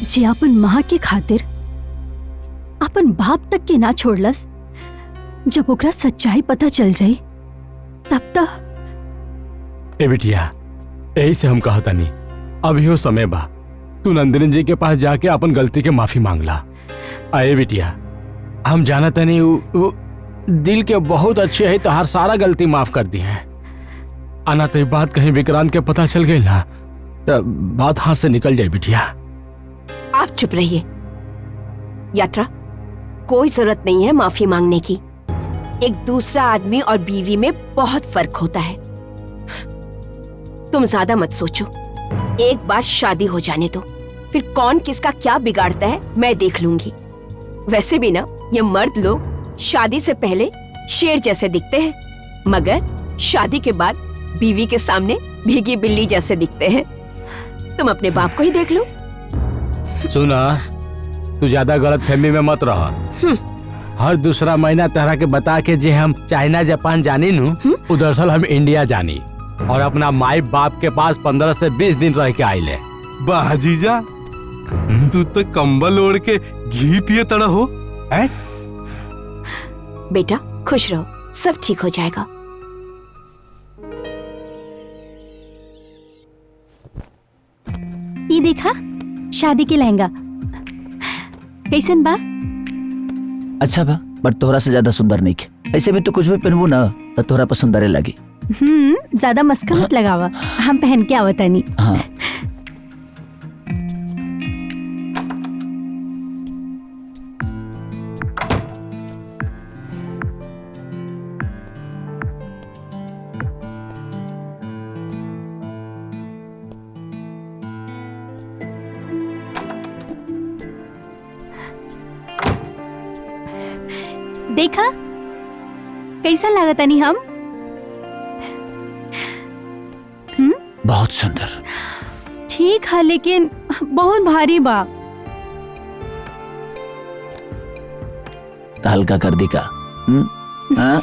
जे अपन माँ के खातिर अपन बाप तक के ना छोड़लस, जब ओकरा सच्चाई पता चल जाई तब तक। ए बिटिया, यही से हम कहता नहीं, अभी हो समय बा, तू नंदिनी जी के पास जाके अपन गलती के माफी मांगला। आए बिटिया, हम जानता नहीं वो दिल के बहुत अच्छे है, तो हर सारा गलती माफ कर दी है। आना तो बात कहीं विक्रांत के पता चल गई ना तो बात हाथ से निकल जाए बिटिया। आप चुप रहिए। यात्रा, कोई जरूरत नहीं है माफी मांगने की। एक दूसरा आदमी और बीवी में बहुत फर्क होता है। तुम ज्यादा मत सोचो, एक बार शादी हो जाने दो, फिर कौन किसका क्या बिगाड़ता है मैं देख लूंगी। वैसे भी ना, ये मर्द लोग शादी से पहले शेर जैसे दिखते हैं, मगर शादी के बाद बीवी के सामने भीगी बिल्ली जैसे दिखते हैं। तुम अपने बाप को ही देख लो। सुना, तू ज्यादा गलत फहमी में मत रह। हर दूसरा महीना तरह के बता के जे हम चाइना जापान जानी नू, दरअसल हम इंडिया जानी और अपना माई बाप के पास 15 से 20 दिन रह के आइले। वाह जीजा, तू तो कंबल ओढ़ के घी पिए तड़ा हो। बेटा खुश रहो, सब ठीक हो जाएगा। ये देखा शादी के लहंगा कैसन बा? अच्छा बा, बट तोहरा से ज्यादा सुंदर नहीं के। ऐसे में तो कुछ भी पहनबू ना तो तोहरा पर सुंदर लगी। ज्यादा मस्का मत लगावा, हम पहन के आवतानी। हाँ। देखा कैसा लागतानी हम? बहुत सुंदर। ठीक है, लेकिन बहुत भारी बा। तो हल्का कर दी का? हाँ?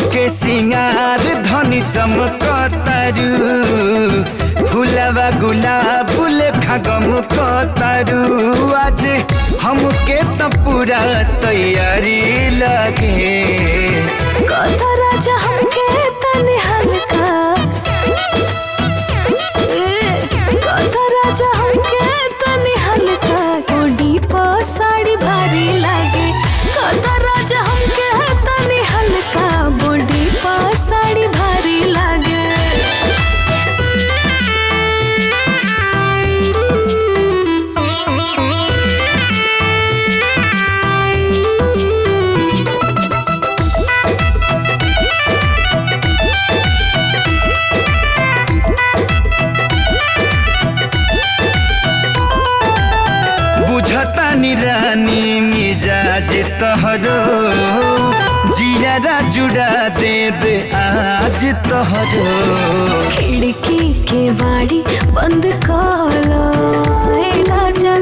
के सिंगार धनी चमकतारू, फुलवा गुलाब लेखा गमकतारू। आज हमके तो पूरा तैयारी लगे। कथा राजा हमके तने हल्का, कथा राजा हमके तने हल्का, गोडी पर साड़ी भारी लागे। कथा राजा हमके तने हल्का, बॉडी पर साड़ी भारी लागे। बुझता निरानी मिजाज तोहरो, जियारा जुड़ा देबे आज तोहरो। खिड़की के बाड़ी बंद कलो, राजा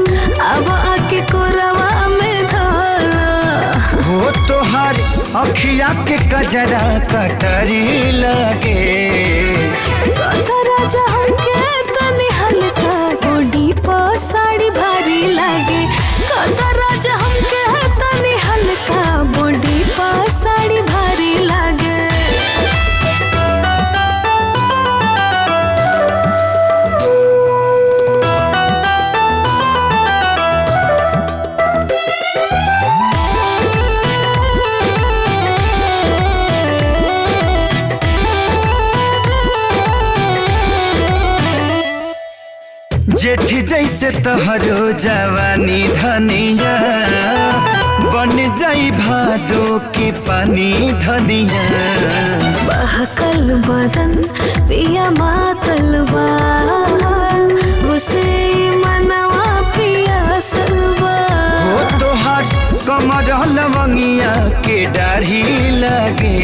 अब आके कोरवा में धोलो। हो तोहार अखिया के कजरा कटरी लगे। कथा राजा हमके तने हल्का, गोडी पर साड़ी भारी लागे। कथा राजा हमके तने हल्का, बॉडी पर साड़ी भारी लागे। जेठी जैसे तोहरो जवानी धनिया, बन जाई भादो के पानी धनिया। बहकल बदन पिया मातल बा, उसे मनवा पिया फसल बा। हो तोहार कमर लवंगिया के डाढ़ी लगे।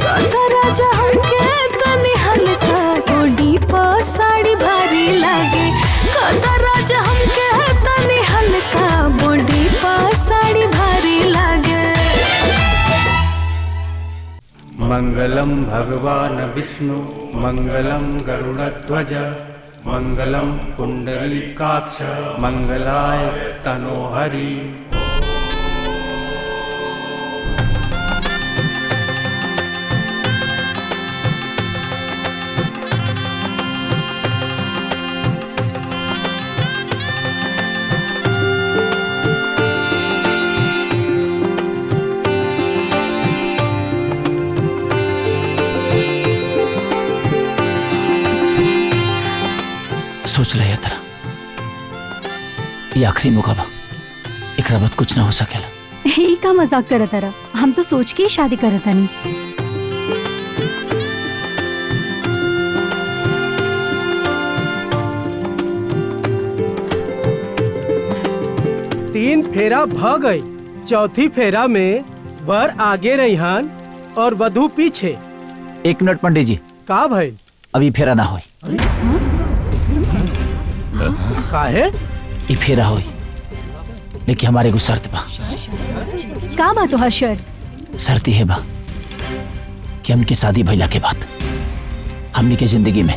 कथा राजा हमके तनी हल्का गोडी पर साड़ी भारी लागे। कथा राजा हमके तनी हल्का बॉडी पर साड़ी भारी लागे। मंगलम भगवान विष्णु मंगलम गरुड़ध्वज मंगलम पुंडरीकाक्ष मंगलाय तनोहरि। सोच रहे तरह ये आखिरी मौका बा, एकरा बाद कुछ ना हो सकेला। ही का मजाक करत तारा, हम तो सोच के ही शादी करत हनी। तीन फेरा भ गई, चौथी फेरा में वर आगे रहिहान और वधु पीछे। 1 मिनट पंडित जी, का भइल? अभी फेरा ना होई। काहे? ई फेरा होई, लेकिन हमारे को शर्त बा। का बात हो हर शर्त? शर्त है बा कि हमके शादी भइला के बाद हमनी के जिंदगी में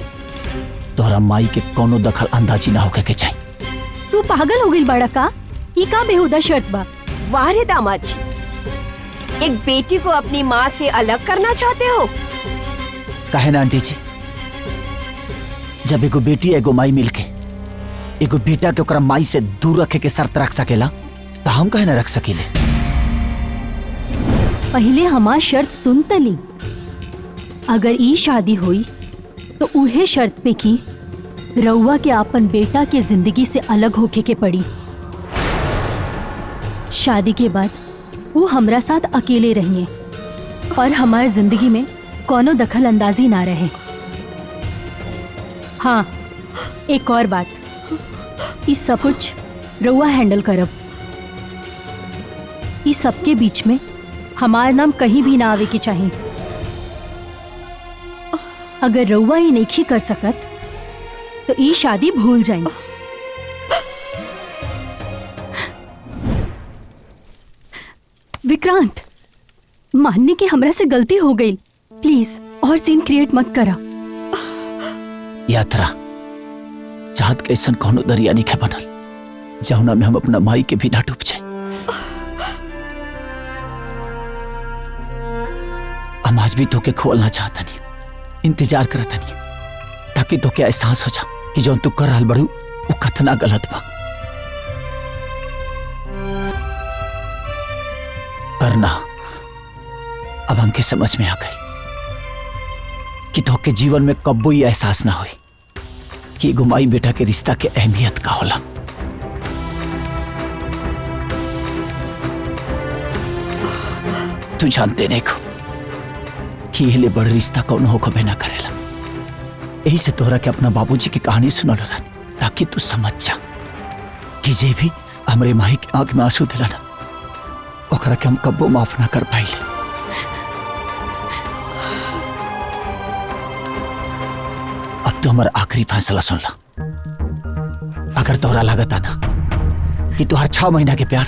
तोहरा माई के कोनो दखल अंदाजी ना होके के चाहिए। तू पागल हो गई बड़ा का? ये का बेहुदा शर्त बा? वाह रे दामाद जी, एक बेटी को अपनी माँ से अलग करना चाहते हो? काहे ना आंटी जी, जब एगो बेटी एगो माई मिलके एगो बेटा के ओकरा माई से दूर रखे के शर्त रख सकेला तो हम काहे ना रख सकीले। पहले हमार शर्त सुन तली। अगर ई शादी हुई तो उहे शर्त पे की रउआ के आपन बेटा के जिंदगी से अलग होके के पड़ी। शादी के बाद वो हमरा साथ अकेले रहेंगे और हमार जिंदगी में कोनो दखल अंदाजी ना रहे। हाँ, एक और बात, इस सब कुछ रउआ हैंडल करब। इस सबके बीच में हमार नाम कहीं भी ना आवे के चाहिए। अगर रउआ ये नहीं कर सकत तो ई शादी भूल जाए। विक्रांत, मानने की हमरा से गलती हो गई, प्लीज और सीन क्रिएट मत करा। यात्रा चाहत कैसन कोनो दरिया नहीं बनल जौना में हम अपना माई के भी ना डूब जाए। हम आज भी तोके खोलना चाहता नहीं, इंतजार करता नहीं, ताकि तोके एहसास हो जा कि जो तू कर रहल बड़ू वो कतना गलत बा। पर ना, अब हमके समझ में आ गई कि तोके जीवन में कब्बो ही एहसास ना हुई कि एगो माई बेटा के रिश्ता के अहमियत का होला। तू जानते नहीं को कि ये बड़ रिश्ता कौन हो कबे ना करेला। यही से तोहरा के अपना बाबूजी की कहानी सुनल रहन ताकि तू समझ जा कि जे भी हमरे माई के आंख में आंसू दिला ना ओकरा के हम कब्बो माफ ना कर पाइले। अब तो हमारा आखिरी फैसला सुन ला। अगर तोहरा लागत ना कि तुहार 6 महीना के प्यार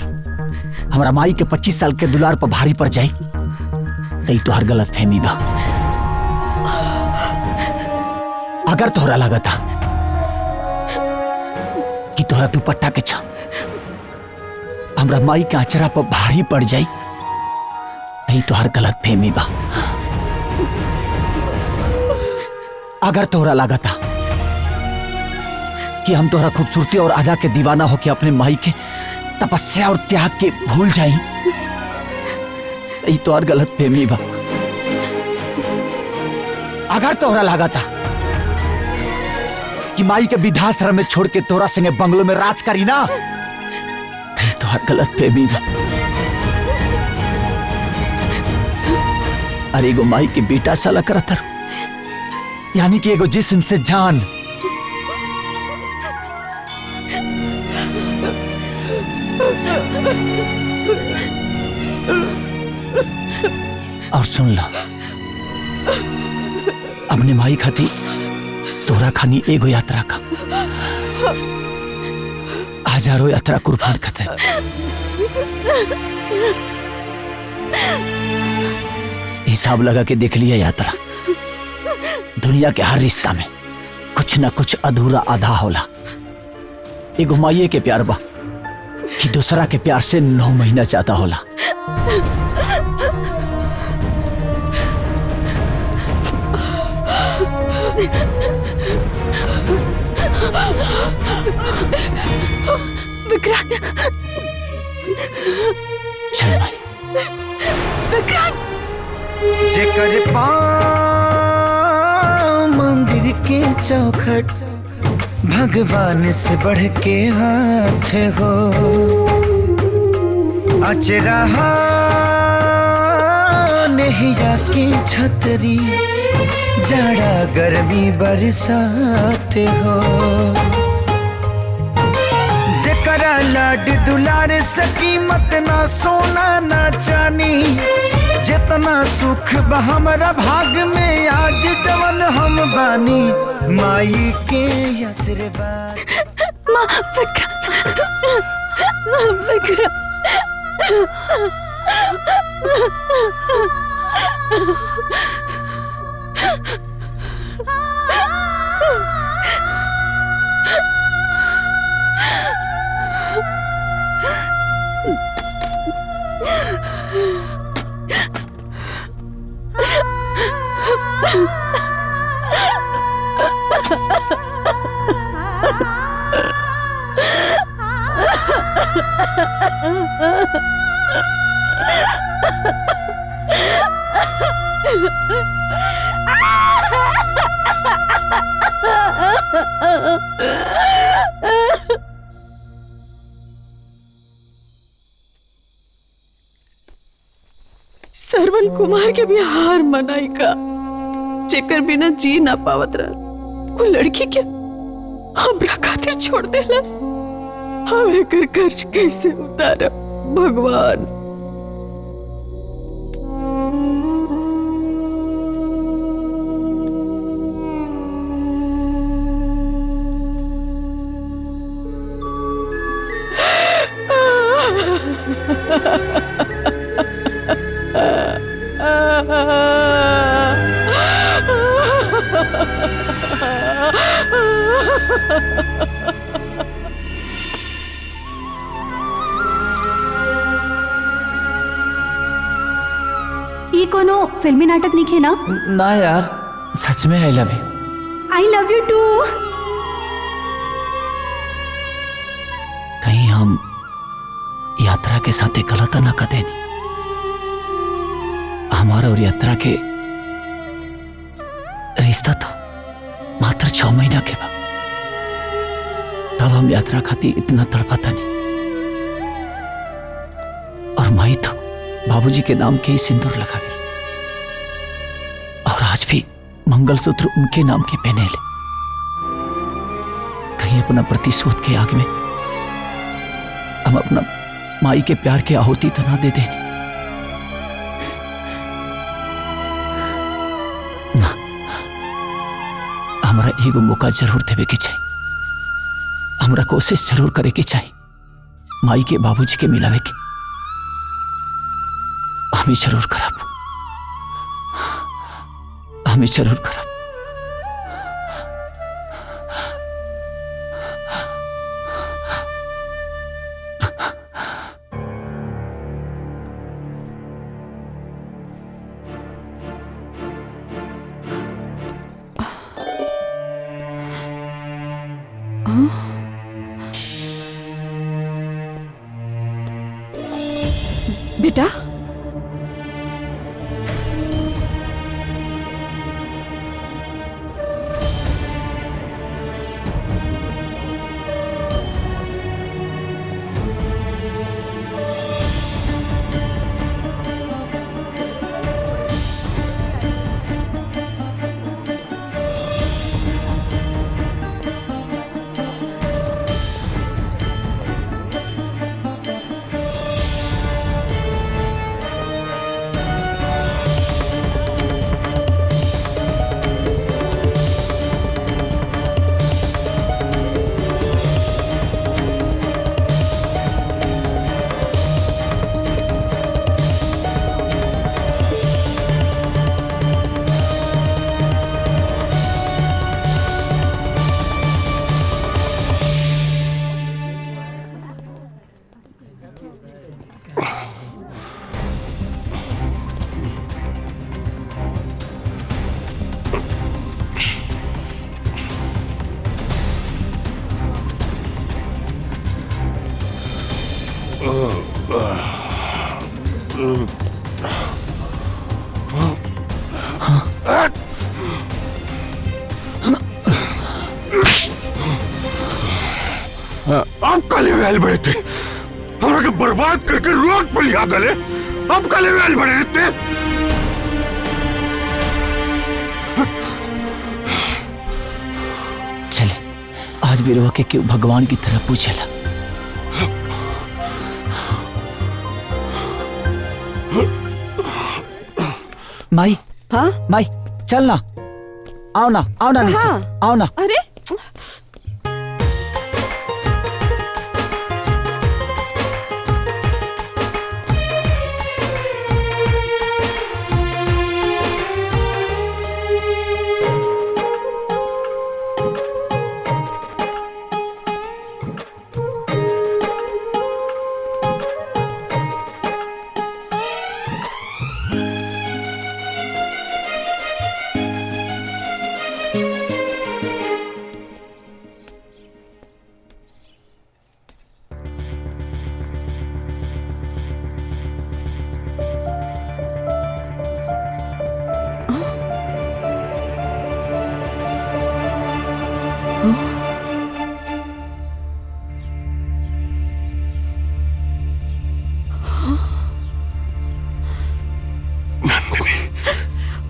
हमारा माई के 25 साल के दुलार पर भारी पड़ जाए तो तुहार गलत फहमी बा। अगर तोहरा लागत कि तोहरा दुपट्टा के छा हमरा माई के आचरा पर भारी पड़ जाए तो तुहार गलत फहमी बा। अगर तोहरा लागत कि हम तोहरा खूबसूरती और अदा के दीवाना होके अपने माई के तपस्या और त्याग के भूल जाई तो और गलत फहमी बा। अगर तोहरा लागत कि माई के विधाश्रम में छोड़ के तोरा संगे बंगलों में राज करी ना तो और गलत फहमी बा। अरे एगो माई के बेटा साला करत यानी कि एगो जिस्म से जान। और सुन ला, अपने माई खाती तोरा खानी एगो यात्रा का हजारों यात्रा कुर्बान करते। हिसाब लगा के देख लिया यात्रा, दुनिया के हर रिश्ता में कुछ ना कुछ अधूरा आधा होला। एगो माइये के प्यार बा कि दूसरा के प्यार से 9 महीना ज्यादा होला। विक्रांत, चल माई। विक्रांत, जेकर पाँव मंदिर के चौखट भगवान से बढ़ के हाथ हो। अचरहा नहिया के छतरी जाड़ा गर्मी बरसात हो। जेकरा लाड दुलार सकी मत ना सोना ना चानी, जितना सुख बा हमरा भाग में आज जवन हम बानी, माई के आशीर्वाद। माँ, विक्रांत, विक्रांत, सरवन कुमार के भी हार मनाई का, जेकर बिना जी ना पावत रह। वो लड़की क्या हमरा खातिर छोड़ देलस। हम एकर कर्ज कैसे उतारब भगवान। ई कोनो फिल्मी नाटक नहीं ना? ना यार, सच में I love you. I love you too. कहीं हम यात्रा के साथ गलत ना कर देनी। हमारा और यात्रा के रिश्ता तो मात्र 6 महीना के बाद, तब हम यात्रा खाती इतना तड़पाता नहीं। और माई तो बाबूजी के नाम के ही सिंदूर लगा गई, और आज भी मंगलसूत्र उनके नाम के पहने ले। कहीं अपना प्रतिशोध के आग में हम अपना माई के प्यार के आहुति तो ना दे देनी। ना, हमारा एगो मौका जरूर देवे के चाहिए। हमरा कोशिश जरूर करे के चाहिए माई के बाबूजी के मिलावे के। हमें जरूर करब, हमें जरूर करब। बेटा, आप काले वैल बड़े थे, हमरा के बर्बाद करके रोड पर लिया गले। अब काले वैल बड़े रहते। चले, आज भी रोके के क्यों भगवान की तरह पूछेला। माई, हाँ माई चल ना, आओ ना, आओ ना निशा, हाँ। आओ ना। अरे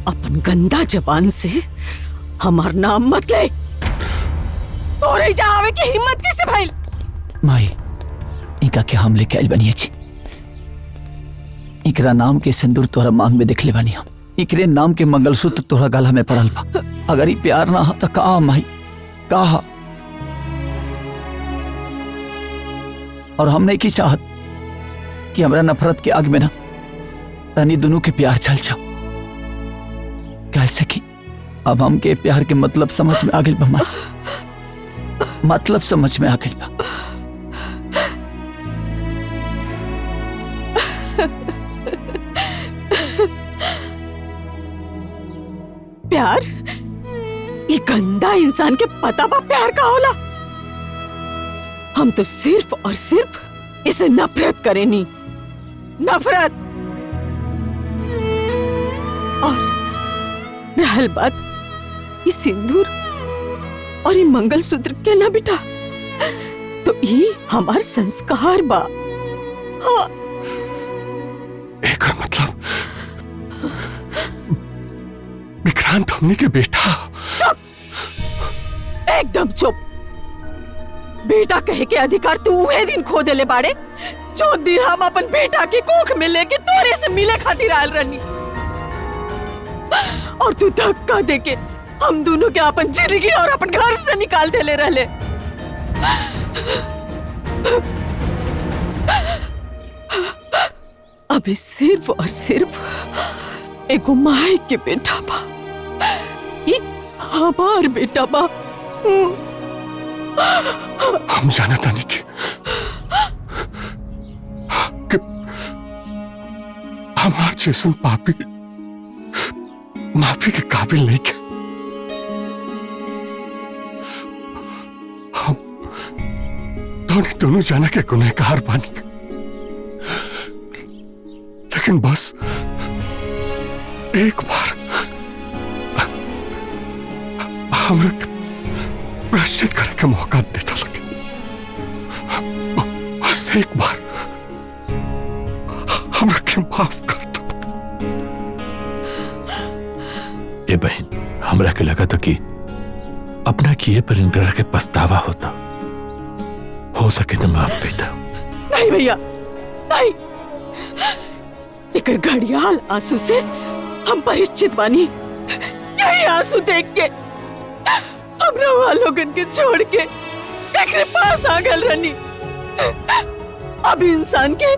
अपन गंदा जबान से हमार नाम मत ले। तोरे जावे की हिम्मत कैसे भइल? माई, इनका के हम लेके आइल बनिए छी। इकरा नाम के सिंदूर तोहरा मांग में दिखले बनी हम। इकरे नाम के मंगलसूत्र तोहरा गला में पड़ल बा। अगर ई प्यार ना हा त का माई, का? और हम नहीं की चाहत कि हमरा नफरत के आग में ना तनी दोनों के प्यार चल जाओ। कैसे कि अब हम के प्यार के मतलब समझ में आ गइल बा माई, मतलब समझ में आ गइल बा। प्यार? ये गंदा इंसान के पता बा प्यार का होला? हम तो सिर्फ और सिर्फ इसे नफरत करेनी, नफरत। और रहल बात ये सिंदूर और ये मंगलसूत्र के ना बेटा, तो ये हमार संस्कार बा। हाँ। एक मतलब विक्रांत हमनी के बेटा। चुप, एकदम चुप। बेटा कहे के अधिकार तू वह दिन खो देले बाड़े जो दिन हम अपन बेटा के कोख में लेके तोरे से मिले खातिर आयल रहनी, और तू धक्का देके हम दोनों के अपन जिंदगी और अपन घर से निकाल देले रहले। अभी सिर्फ और सिर्फ एगो माई के बेटा बा, ये हमार बेटा बा। हम जाना था नहीं कि हमार जैसन पापी माफी के काबिल नहीं के। हम दोनों जाना के गुनहगार बानी, लेकिन बस एक बार हमरा प्रायश्चित करे के मौका देता लगे। बस एक बार हमरा के माफ कर दो। ए बहन, हमरा के लगा था कि अपना किए पर इनकरा के पछतावा होता, हो सके तो माफ देता। नहीं भैया, नहीं। एक घड़ियाल आंसू से हम परिचित बानी। यही आंसू देख के हमरा वालोगन के छोड़ के एकरे पास आ गल रहनी। अब इंसान के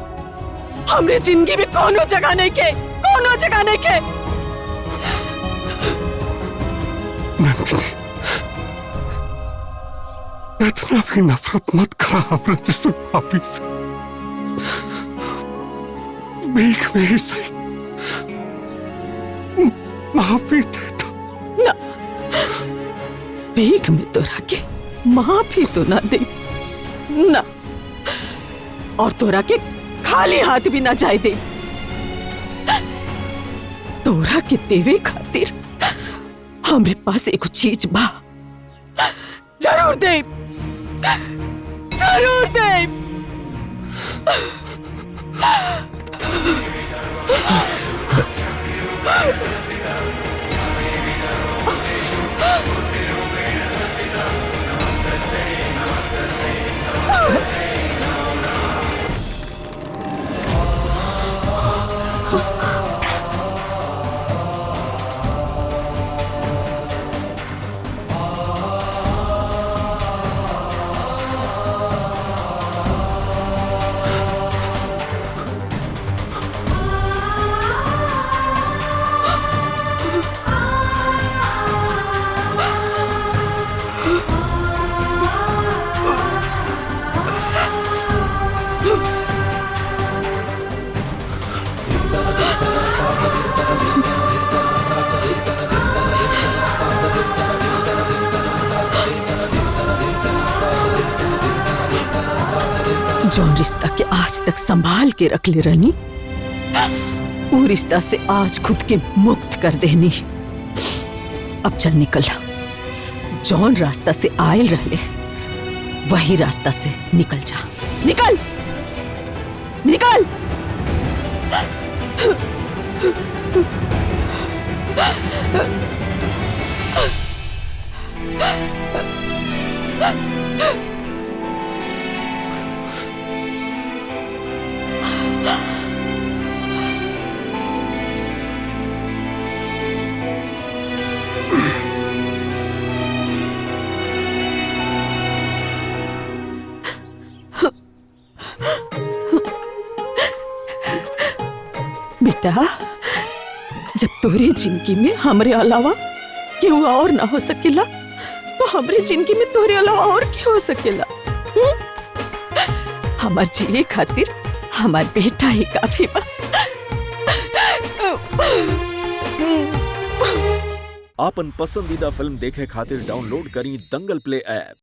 हमरे जिंदगी में कोनो जगह नहीं के, कोनो जगह नहीं के। नंदिनी, इतना भी नफरत मत करा हमरा जैसे पापी से। भीख में ही सही माफी दे दो। ना, भीख में तोरा के माफी तो ना दे ना, और तोरा के खाली हाथ भी ना जाए दे। तोरा के देवे खातिर हमरे पास एगो चीज बा। जरूर दे, जरूर दे। जौन रिश्ता के आज तक संभाल के रख ले रहनी, वो रिश्ता से आज खुद के मुक्त कर देनी। अब चल निकल, जौन रास्ता से आयल रहले वही रास्ता से निकल जा। निकल, निकल। बेटा, जब तोरे जिंदगी में हमरे अलावा केहू और ना हो सकेला, तो हमरे जिंदगी में तोरे अलावा और क्या हो सकेला? हमार जिए खातिर हमार बेटा ही काफी बा। आपन पसंदीदा फिल्म देखे खातिर डाउनलोड करी दंगल प्ले ऐप।